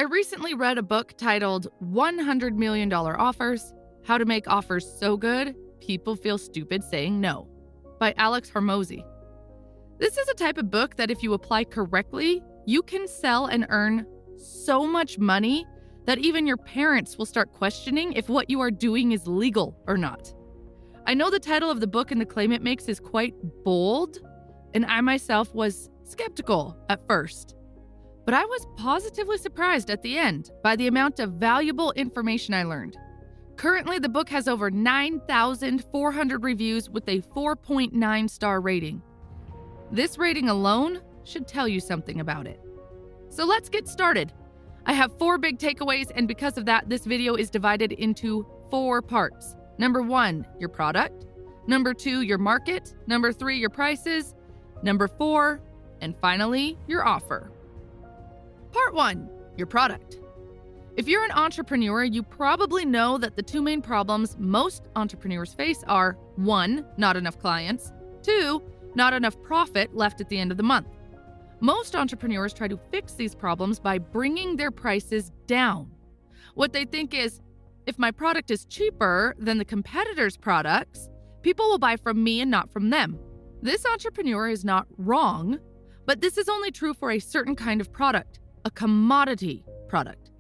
I recently read a book titled $100 Million Offers: How to Make Offers So Good People Feel Stupid Saying No by Alex Hormozi. This is a type of book that if you apply correctly, you can sell and earn so much money that even your parents will start questioning if what you are doing is legal or not. I know the title of the book and the claim it makes is quite bold, and I myself was skeptical at first. But I was positively surprised at the end by the amount of valuable information I learned. Currently, the book has over 9,400 reviews with a 4.9 star rating. This rating alone should tell you something about it. So let's get started. I have 4 big takeaways, and because of that, this video is divided into 4 parts. Number 1, your product. Number 2, your market. Number 3, your prices. Number 4, and finally, your offer. Part 1, your product. If you're an entrepreneur, you probably know that the 2 main problems most entrepreneurs face are 1, not enough clients, 2, not enough profit left at the end of the month. Most entrepreneurs try to fix these problems by bringing their prices down. What they think is, if my product is cheaper than the competitors' products, people will buy from me and not from them. This entrepreneur is not wrong, but this is only true for a certain kind of product, a commodity product.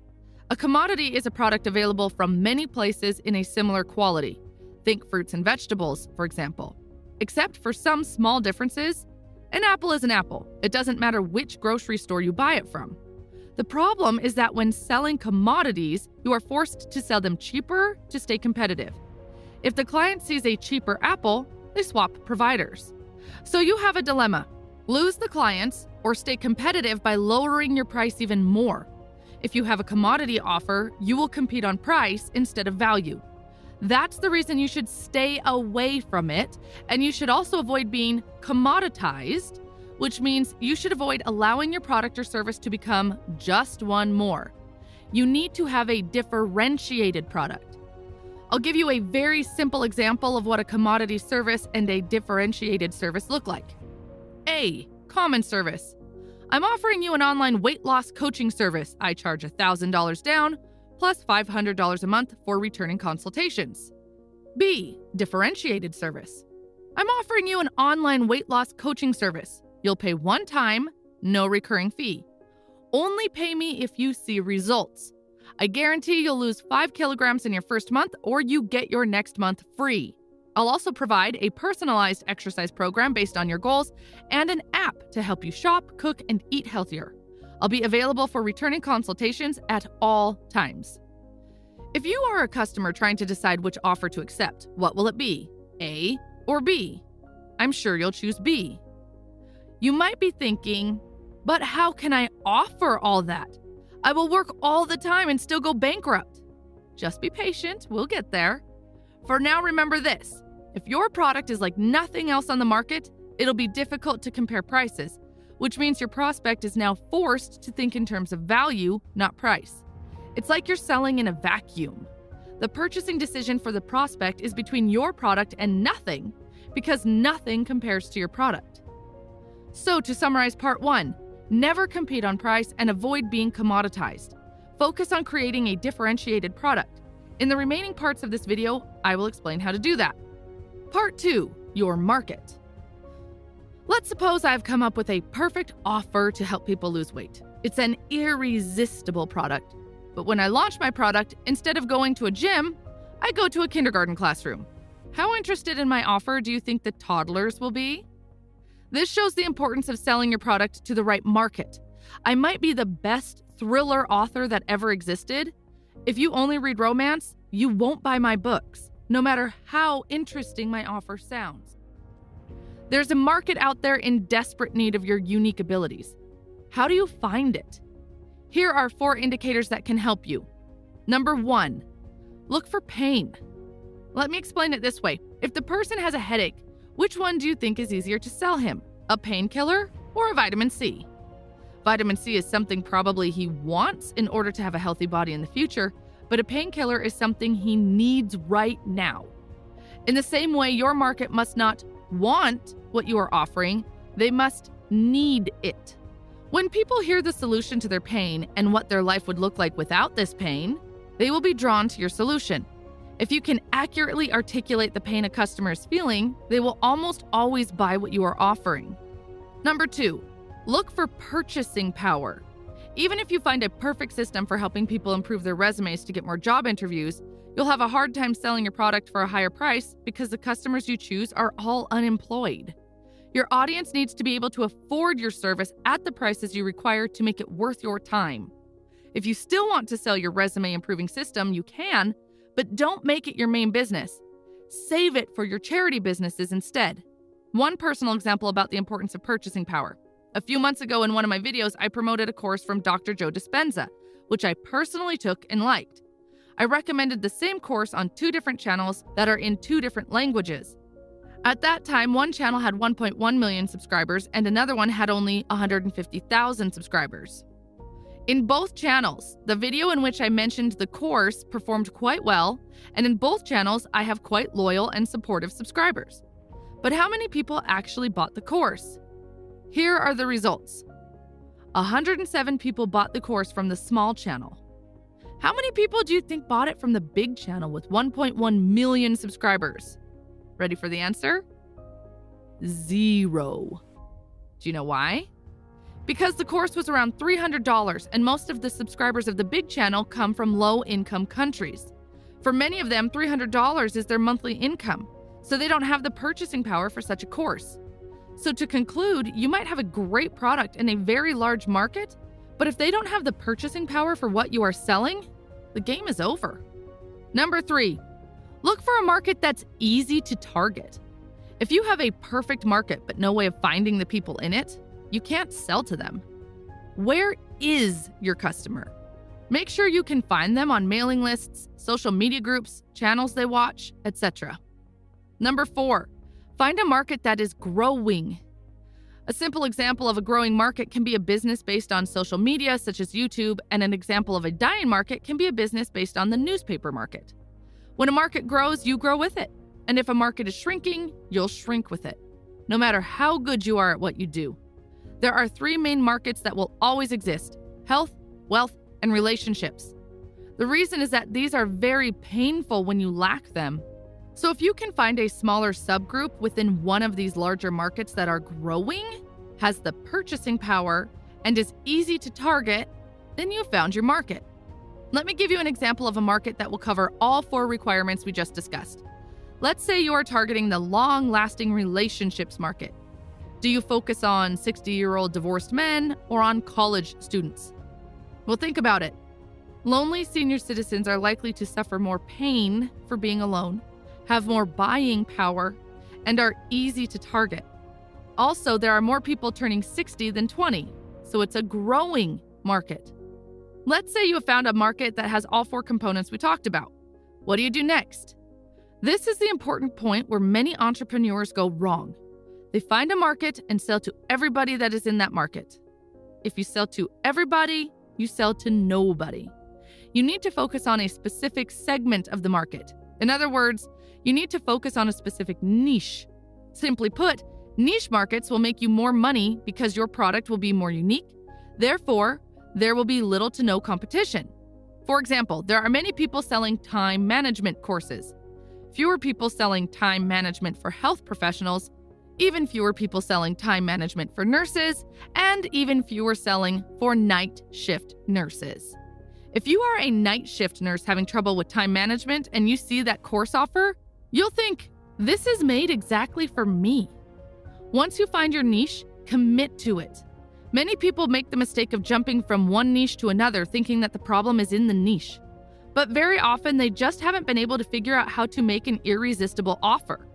A commodity is a product available from many places in a similar quality. Think fruits and vegetables, for example. Except for some small differences, an apple is an apple. It doesn't matter which grocery store you buy it from. The problem is that when selling commodities, you are forced to sell them cheaper to stay competitive. If the client sees a cheaper apple, they swap providers. So you have a dilemma: lose the clients or stay competitive by lowering your price even more. If you have a commodity offer, you will compete on price instead of value. That's the reason you should stay away from it, and you should also avoid being commoditized, which means you should avoid allowing your product or service to become just one more. You need to have a differentiated product. I'll give you a very simple example of what a commodity service and a differentiated service look like. A, common service. I'm offering you an online weight loss coaching service. I charge $1,000 down, plus $500 a month for returning consultations. B, differentiated service. I'm offering you an online weight loss coaching service. You'll pay one time, no recurring fee. Only pay me if you see results. I guarantee you'll lose 5 kilograms in your first month, or you get your next month free. I'll also provide a personalized exercise program based on your goals and an app to help you shop, cook, and eat healthier. I'll be available for returning consultations at all times. If you are a customer trying to decide which offer to accept, what will it be? A or B? I'm sure you'll choose B. You might be thinking, but how can I offer all that? I will work all the time and still go bankrupt. Just be patient, we'll get there. For now, remember this: if your product is like nothing else on the market, it'll be difficult to compare prices, which means your prospect is now forced to think in terms of value, not price. It's like you're selling in a vacuum. The purchasing decision for the prospect is between your product and nothing, because nothing compares to your product. So to summarize part 1, never compete on price and avoid being commoditized. Focus on creating a differentiated product. In the remaining parts of this video, I will explain how to do that. Part 2, your market. Let's suppose I've come up with a perfect offer to help people lose weight. It's an irresistible product. But when I launch my product, instead of going to a gym, I go to a kindergarten classroom. How interested in my offer do you think the toddlers will be? This shows the importance of selling your product to the right market. I might be the best thriller author that ever existed. If you only read romance, you won't buy my books, no matter how interesting my offer sounds. There's a market out there in desperate need of your unique abilities. How do you find it? Here are 4 indicators that can help you. Number 1, look for pain. Let me explain it this way. If the person has a headache, which one do you think is easier to sell him? A painkiller or a vitamin C? Vitamin C is something probably he wants in order to have a healthy body in the future, but a painkiller is something he needs right now. In the same way, your market must not want what you are offering, they must need it. When people hear the solution to their pain and what their life would look like without this pain, they will be drawn to your solution. If you can accurately articulate the pain a customer is feeling, they will almost always buy what you are offering. Number 2, look for purchasing power. Even if you find a perfect system for helping people improve their resumes to get more job interviews, you'll have a hard time selling your product for a higher price because the customers you choose are all unemployed. Your audience needs to be able to afford your service at the prices you require to make it worth your time. If you still want to sell your resume improving system, you can, but don't make it your main business. Save it for your charity businesses instead. One personal example about the importance of purchasing power. A few months ago in one of my videos, I promoted a course from Dr. Joe Dispenza, which I personally took and liked. I recommended the same course on 2 different channels that are in 2 different languages. At that time, one channel had 1.1 million subscribers and another one had only 150,000 subscribers. In both channels, the video in which I mentioned the course performed quite well, and in both channels, I have quite loyal and supportive subscribers. But how many people actually bought the course? Here are the results. 107 people bought the course from the small channel. How many people do you think bought it from the big channel with 1.1 million subscribers? Ready for the answer? 0. Do you know why? Because the course was around $300 and most of the subscribers of the big channel come from low-income countries. For many of them, $300 is their monthly income, so they don't have the purchasing power for such a course. So to conclude, you might have a great product in a very large market, but if they don't have the purchasing power for what you are selling, the game is over. Number 3, look for a market that's easy to target. If you have a perfect market but no way of finding the people in it, you can't sell to them. Where is your customer? Make sure you can find them on mailing lists, social media groups, channels they watch, etc. Number 4, find a market that is growing. A simple example of a growing market can be a business based on social media, such as YouTube, and an example of a dying market can be a business based on the newspaper market. When a market grows, you grow with it. And if a market is shrinking, you'll shrink with it, no matter how good you are at what you do. There are 3 main markets that will always exist: health, wealth, and relationships. The reason is that these are very painful when you lack them. So if you can find a smaller subgroup within one of these larger markets that are growing, has the purchasing power, and is easy to target, then you found your market. Let me give you an example of a market that will cover all 4 requirements we just discussed. Let's say you are targeting the long-lasting relationships market. Do you focus on 60-year-old divorced men or on college students? Well, think about it. Lonely senior citizens are likely to suffer more pain for being alone, have more buying power, and are easy to target. Also, there are more people turning 60 than 20, so it's a growing market. Let's say you have found a market that has all 4 components we talked about. What do you do next? This is the important point where many entrepreneurs go wrong. They find a market and sell to everybody that is in that market. If you sell to everybody, you sell to nobody. You need to focus on a specific segment of the market. In other words, you need to focus on a specific niche. Simply put, niche markets will make you more money because your product will be more unique. Therefore, there will be little to no competition. For example, there are many people selling time management courses, fewer people selling time management for health professionals, even fewer people selling time management for nurses, and even fewer selling for night shift nurses. If you are a night shift nurse having trouble with time management and you see that course offer, you'll think, this is made exactly for me. Once you find your niche, commit to it. Many people make the mistake of jumping from one niche to another thinking that the problem is in the niche. But very often they just haven't been able to figure out how to make an irresistible offer.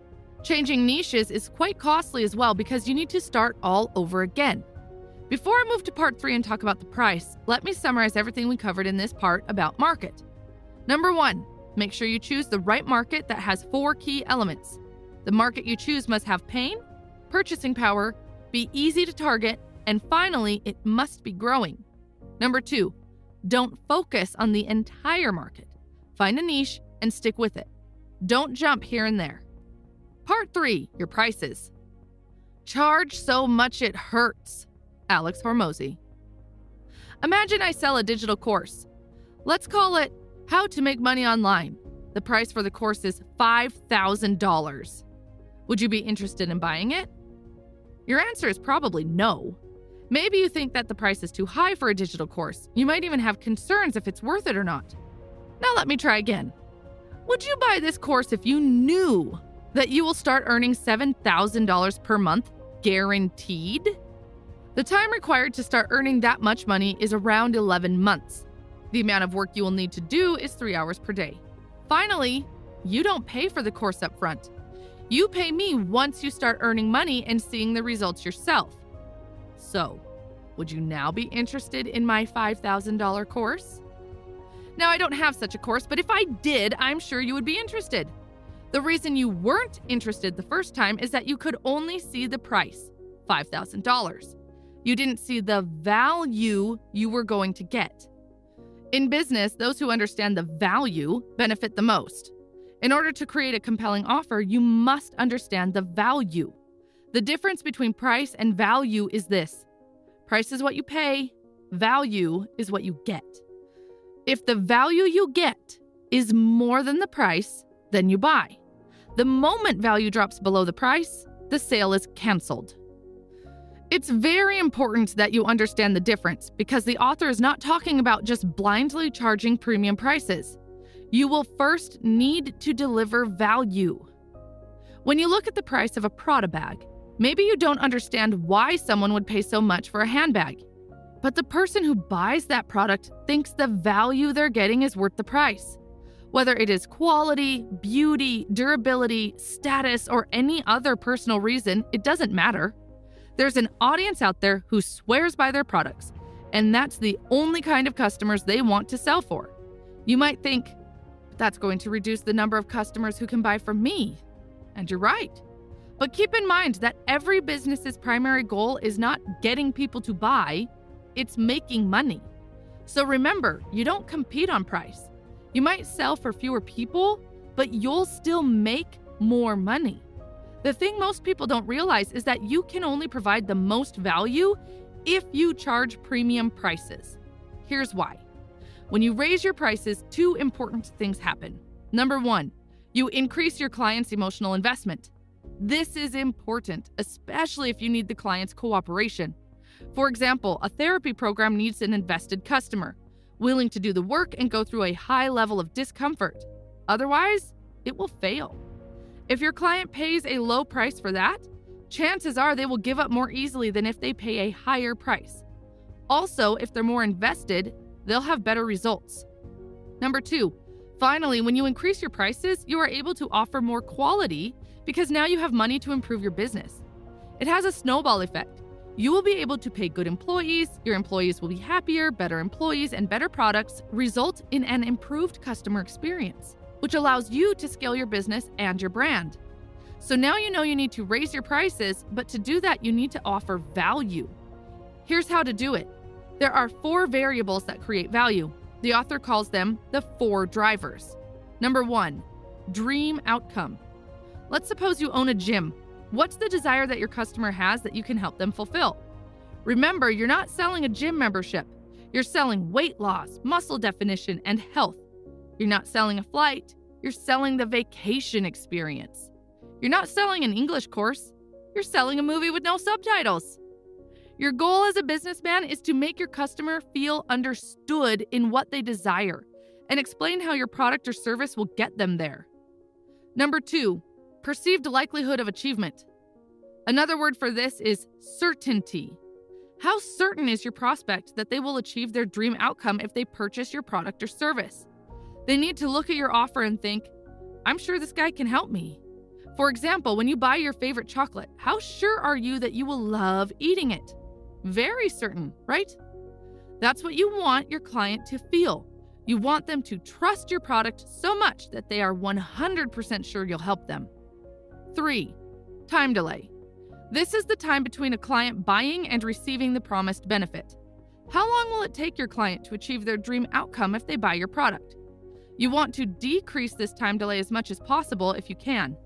Changing niches is quite costly as well because you need to start all over again. Before I move to part 3 and talk about the price, let me summarize everything we covered in this part about market. Number 1, make sure you choose the right market that has 4 key elements. The market you choose must have pain, purchasing power, be easy to target, and finally, it must be growing. Number 2, don't focus on the entire market. Find a niche and stick with it. Don't jump here and there. Part 3, your prices. Charge so much it hurts. Alex Hormozi. Imagine I sell a digital course. Let's call it How to Make Money Online. The price for the course is $5,000. Would you be interested in buying it? Your answer is probably no. Maybe you think that the price is too high for a digital course. You might even have concerns if it's worth it or not. Now let me try again. Would you buy this course if you knew that you will start earning $7,000 per month guaranteed? The time required to start earning that much money is around 11 months. The amount of work you will need to do is 3 hours per day. Finally, you don't pay for the course up front. You pay me once you start earning money and seeing the results yourself. So, would you now be interested in my $5,000 course? Now, I don't have such a course, but if I did, I'm sure you would be interested. The reason you weren't interested the first time is that you could only see the price, $5,000. You didn't see the value you were going to get. In business, those who understand the value benefit the most. In order to create a compelling offer, you must understand the value. The difference between price and value is this: price is what you pay, value is what you get. If the value you get is more than the price, then you buy. The moment value drops below the price, the sale is canceled. It's very important that you understand the difference because the author is not talking about just blindly charging premium prices. You will first need to deliver value. When you look at the price of a Prada bag, maybe you don't understand why someone would pay so much for a handbag. But the person who buys that product thinks the value they're getting is worth the price. Whether it is quality, beauty, durability, status, or any other personal reason, it doesn't matter. There's an audience out there who swears by their products, and that's the only kind of customers they want to sell for. You might think, that's going to reduce the number of customers who can buy from me. And you're right. But keep in mind that every business's primary goal is not getting people to buy, it's making money. So remember, you don't compete on price. You might sell for fewer people, but you'll still make more money. The thing most people don't realize is that you can only provide the most value if you charge premium prices. Here's why. When you raise your prices, two important things happen. Number one, you increase your client's emotional investment. This is important, especially if you need the client's cooperation. For example, a therapy program needs an invested customer, willing to do the work and go through a high level of discomfort. Otherwise, it will fail. If your client pays a low price for that, chances are they will give up more easily than if they pay a higher price. Also, if they're more invested, they'll have better results. Number two, finally, when you increase your prices, you are able to offer more quality because now you have money to improve your business. It has a snowball effect. You will be able to pay good employees, your employees will be happier, better employees, and better products result in an improved customer experience, which allows you to scale your business and your brand. So now you know you need to raise your prices, but to do that, you need to offer value. Here's how to do it. There are 4 variables that create value. The author calls them the 4 drivers. Number 1, dream outcome. Let's suppose you own a gym. What's the desire that your customer has that you can help them fulfill? Remember, you're not selling a gym membership. You're selling weight loss, muscle definition, and health. You're not selling a flight. You're selling the vacation experience. You're not selling an English course. You're selling a movie with no subtitles. Your goal as a businessman is to make your customer feel understood in what they desire and explain how your product or service will get them there. Number 2, perceived likelihood of achievement. Another word for this is certainty. How certain is your prospect that they will achieve their dream outcome if they purchase your product or service? They need to look at your offer and think, I'm sure this guy can help me. For example, when you buy your favorite chocolate, how sure are you that you will love eating it? Very certain, right? That's what you want your client to feel. You want them to trust your product so much that they are 100% sure you'll help them. 3, time delay. This is the time between a client buying and receiving the promised benefit. How long will it take your client to achieve their dream outcome if they buy your product? You want to decrease this time delay as much as possible if you can.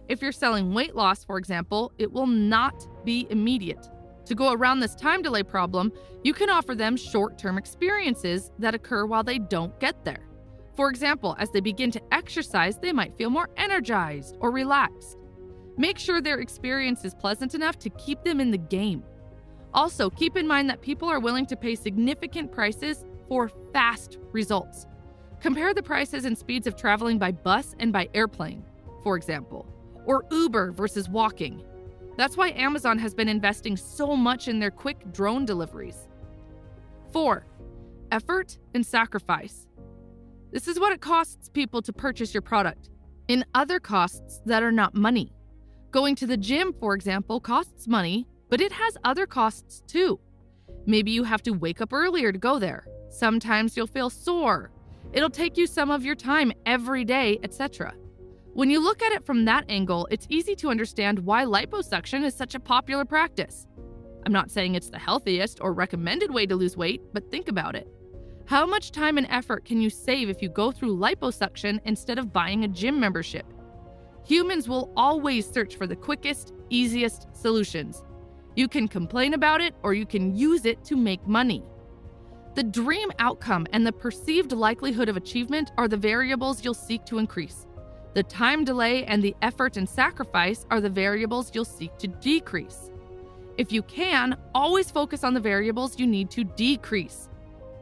If you're selling weight loss, for example, it will not be immediate. To go around this time delay problem, you can offer them short-term experiences that occur while they don't get there. For example, as they begin to exercise, they might feel more energized or relaxed. Make sure their experience is pleasant enough to keep them in the game. Also, keep in mind that people are willing to pay significant prices for fast results. Compare the prices and speeds of traveling by bus and by airplane, for example, or Uber versus walking. That's why Amazon has been investing so much in their quick drone deliveries. 4. Effort and sacrifice. This is what it costs people to purchase your product, in other costs that are not money. Going to the gym, for example, costs money, but it has other costs too. Maybe you have to wake up earlier to go there. Sometimes you'll feel sore. It'll take you some of your time every day, etc. When you look at it from that angle, it's easy to understand why liposuction is such a popular practice. I'm not saying it's the healthiest or recommended way to lose weight, but think about it. How much time and effort can you save if you go through liposuction instead of buying a gym membership? Humans will always search for the quickest, easiest solutions. You can complain about it or you can use it to make money. The dream outcome and the perceived likelihood of achievement are the variables you'll seek to increase. The time delay and the effort and sacrifice are the variables you'll seek to decrease. If you can, always focus on the variables you need to decrease.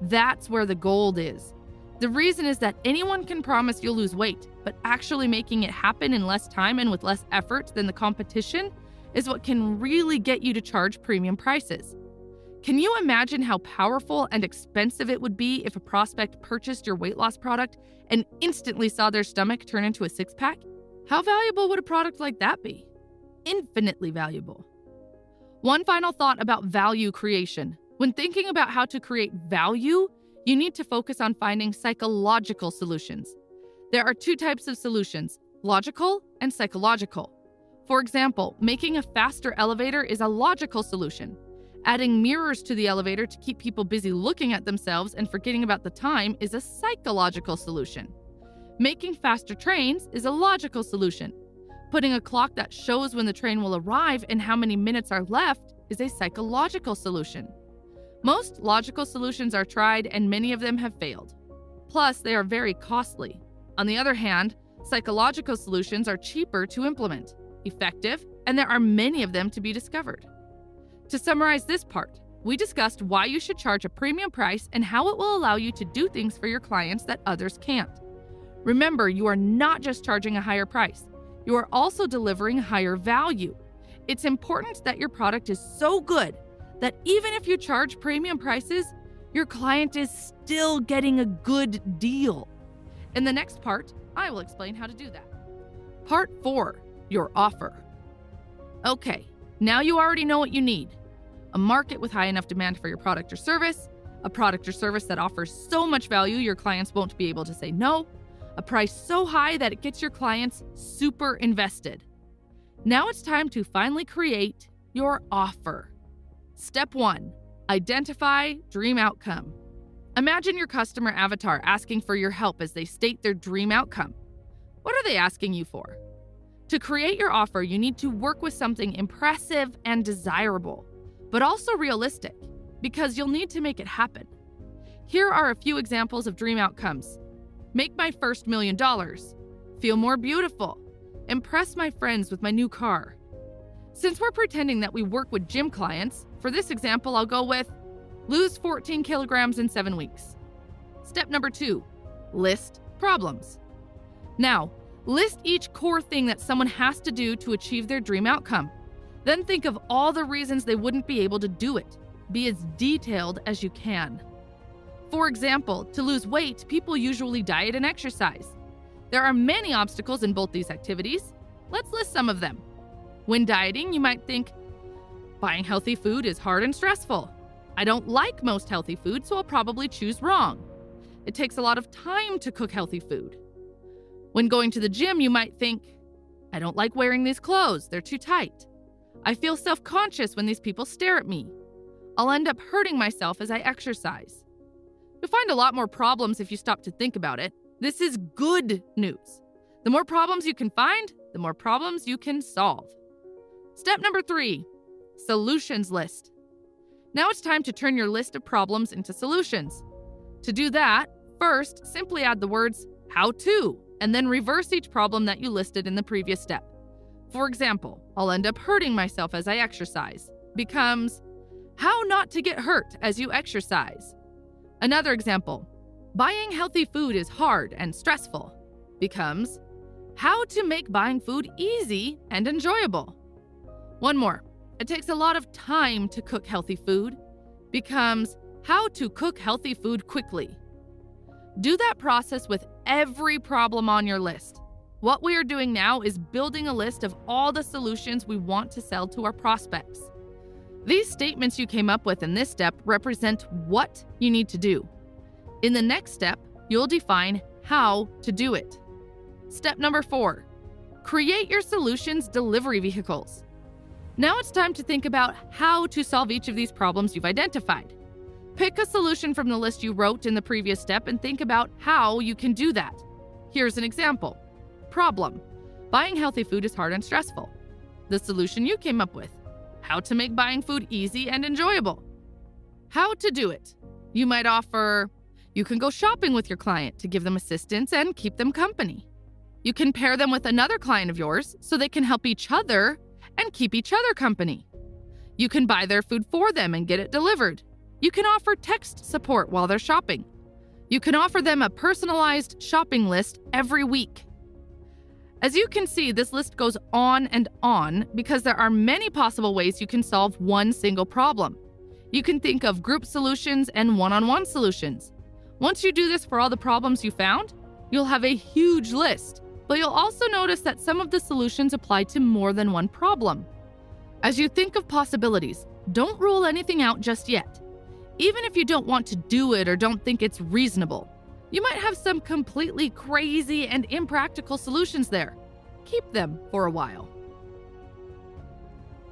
That's where the gold is. The reason is that anyone can promise you'll lose weight, but actually making it happen in less time and with less effort than the competition is what can really get you to charge premium prices. Can you imagine how powerful and expensive it would be if a prospect purchased your weight loss product and instantly saw their stomach turn into a six-pack? How valuable would a product like that be? Infinitely valuable. One final thought about value creation. When thinking about how to create value, you need to focus on finding psychological solutions. There are two types of solutions, logical and psychological. For example, making a faster elevator is a logical solution. Adding mirrors to the elevator to keep people busy looking at themselves and forgetting about the time is a psychological solution. Making faster trains is a logical solution. Putting a clock that shows when the train will arrive and how many minutes are left is a psychological solution. Most logical solutions are tried and many of them have failed. Plus, they are very costly. On the other hand, psychological solutions are cheaper to implement, effective, and there are many of them to be discovered. To summarize this part, we discussed why you should charge a premium price and how it will allow you to do things for your clients that others can't. Remember, you are not just charging a higher price, you are also delivering higher value. It's important that your product is so good that even if you charge premium prices, your client is still getting a good deal. In the next part, I will explain how to do that. Part 4, your offer. Okay. Now you already know what you need. A market with high enough demand for your product or service, a product or service that offers so much value your clients won't be able to say no, a price so high that it gets your clients super invested. Now it's time to finally create your offer. Step 1, identify dream outcome. Imagine your customer avatar asking for your help as they state their dream outcome. What are they asking you for? To create your offer, you need to work with something impressive and desirable, but also realistic, because you'll need to make it happen. Here are a few examples of dream outcomes. Make my first $1 million. Feel more beautiful. Impress my friends with my new car. Since we're pretending that we work with gym clients, for this example, I'll go with lose 14 kilograms in 7 weeks. Step number 2, list problems. Now, list each core thing that someone has to do to achieve their dream outcome. Then think of all the reasons they wouldn't be able to do it. Be as detailed as you can. For example, to lose weight, people usually diet and exercise. There are many obstacles in both these activities. Let's list some of them. When dieting, you might think, buying healthy food is hard and stressful. I don't like most healthy food, so I'll probably choose wrong. It takes a lot of time to cook healthy food. When going to the gym, you might think, I don't like wearing these clothes, they're too tight. I feel self-conscious when these people stare at me. I'll end up hurting myself as I exercise. You'll find a lot more problems if you stop to think about it. This is good news. The more problems you can find, the more problems you can solve. Step number 3, solutions list. Now it's time to turn your list of problems into solutions. To do that, first, simply add the words how to, and then reverse each problem that you listed in the previous step. For example, I'll end up hurting myself as I exercise becomes how not to get hurt as you exercise. Another example, buying healthy food is hard and stressful becomes how to make buying food easy and enjoyable. One more, it takes a lot of time to cook healthy food becomes how to cook healthy food quickly. Do that process with every problem on your list. What we are doing now is building a list of all the solutions we want to sell to our prospects. These statements you came up with in this step represent what you need to do. In the next step, you'll define how to do it. Step number 4, create your solutions delivery vehicles. Now it's time to think about how to solve each of these problems you've identified. Pick a solution from the list you wrote in the previous step and think about how you can do that. Here's an example. Problem: buying healthy food is hard and stressful. The solution you came up with: how to make buying food easy and enjoyable. How to do it: you might offer, you can go shopping with your client to give them assistance and keep them company. You can pair them with another client of yours so they can help each other and keep each other company. You can buy their food for them and get it delivered. You can offer text support while they're shopping. You can offer them a personalized shopping list every week. As you can see, this list goes on and on because there are many possible ways you can solve one single problem. You can think of group solutions and one-on-one solutions. Once you do this for all the problems you found, you'll have a huge list, but you'll also notice that some of the solutions apply to more than one problem. As you think of possibilities, don't rule anything out just yet. Even if you don't want to do it or don't think it's reasonable, you might have some completely crazy and impractical solutions there. Keep them for a while.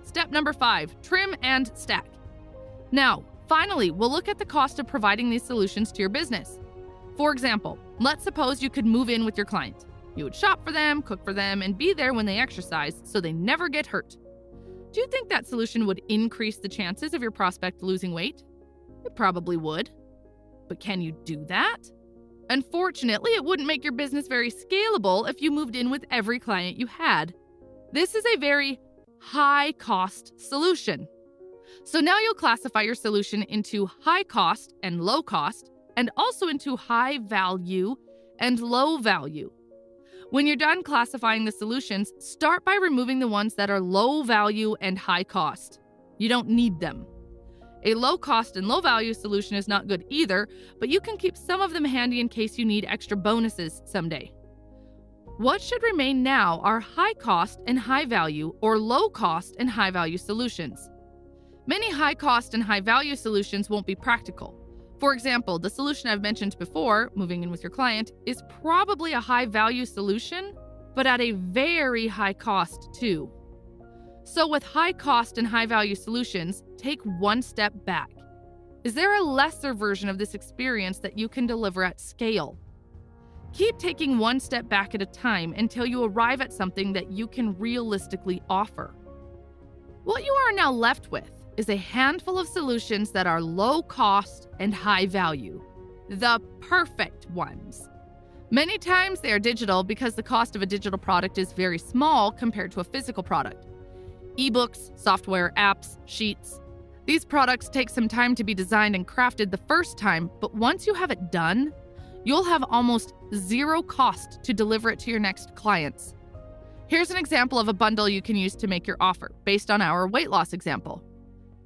Step number 5, trim and stack. Now, finally, we'll look at the cost of providing these solutions to your business. For example, let's suppose you could move in with your client. You would shop for them, cook for them, and be there when they exercise so they never get hurt. Do you think that solution would increase the chances of your prospect losing weight? It probably would. But can you do that? Unfortunately, it wouldn't make your business very scalable if you moved in with every client you had. This is a very high-cost solution. So now you'll classify your solution into high cost and low cost, and also into high value and low value. When you're done classifying the solutions, start by removing the ones that are low value and high cost. You don't need them. A low cost and low value solution is not good either, but you can keep some of them handy in case you need extra bonuses someday. What should remain now are high cost and high value, or low cost and high value solutions. Many high cost and high value solutions won't be practical. For example, the solution I've mentioned before, moving in with your client, is probably a high value solution, but at a very high cost too. So with high cost and high value solutions, take one step back. Is there a lesser version of this experience that you can deliver at scale? Keep taking one step back at a time until you arrive at something that you can realistically offer. What you are now left with is a handful of solutions that are low cost and high value. The perfect ones. Many times they are digital because the cost of a digital product is very small compared to a physical product. Ebooks, software, apps, sheets. These products take some time to be designed and crafted the first time, but once you have it done, you'll have almost zero cost to deliver it to your next clients. Here's an example of a bundle you can use to make your offer, based on our weight loss example.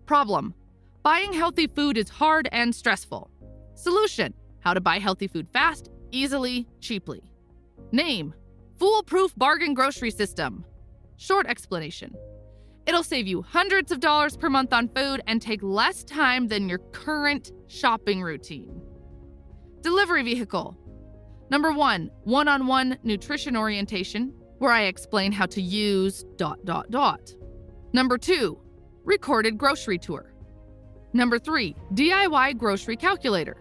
Problem: buying healthy food is hard and stressful. Solution: how to buy healthy food fast, easily, cheaply. Name: Foolproof Bargain Grocery System. Short explanation: it'll save you hundreds of dollars per month on food and take less time than your current shopping routine. Delivery vehicle. Number 1, one-on-one nutrition orientation, where I explain how to use ... Number 2, recorded grocery tour. Number 3, DIY grocery calculator.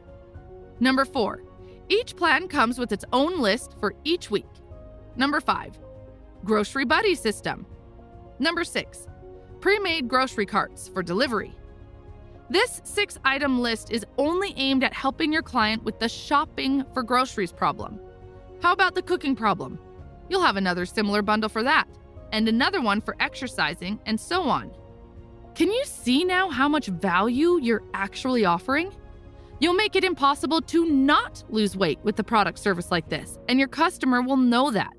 Number 4, each plan comes with its own list for each week. Number 5, grocery buddy system. Number 6, pre-made grocery carts for delivery. This 6-item list is only aimed at helping your client with the shopping for groceries problem. How about the cooking problem? You'll have another similar bundle for that, and another one for exercising, and so on. Can you see now how much value you're actually offering? You'll make it impossible to not lose weight with a product service like this, and your customer will know that.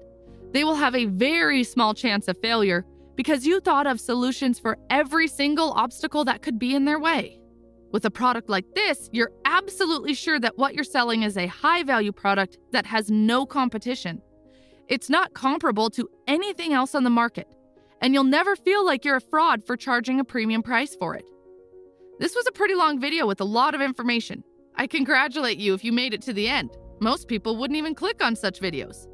They will have a very small chance of failure because you thought of solutions for every single obstacle that could be in their way. With a product like this, you're absolutely sure that what you're selling is a high-value product that has no competition. It's not comparable to anything else on the market, and you'll never feel like you're a fraud for charging a premium price for it. This was a pretty long video with a lot of information. I congratulate you if you made it to the end. Most people wouldn't even click on such videos.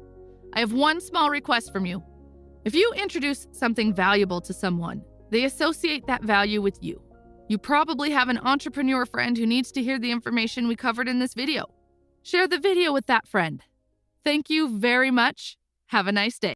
I have one small request from you. If you introduce something valuable to someone, they associate that value with you. You probably have an entrepreneur friend who needs to hear the information we covered in this video. Share the video with that friend. Thank you very much. Have a nice day.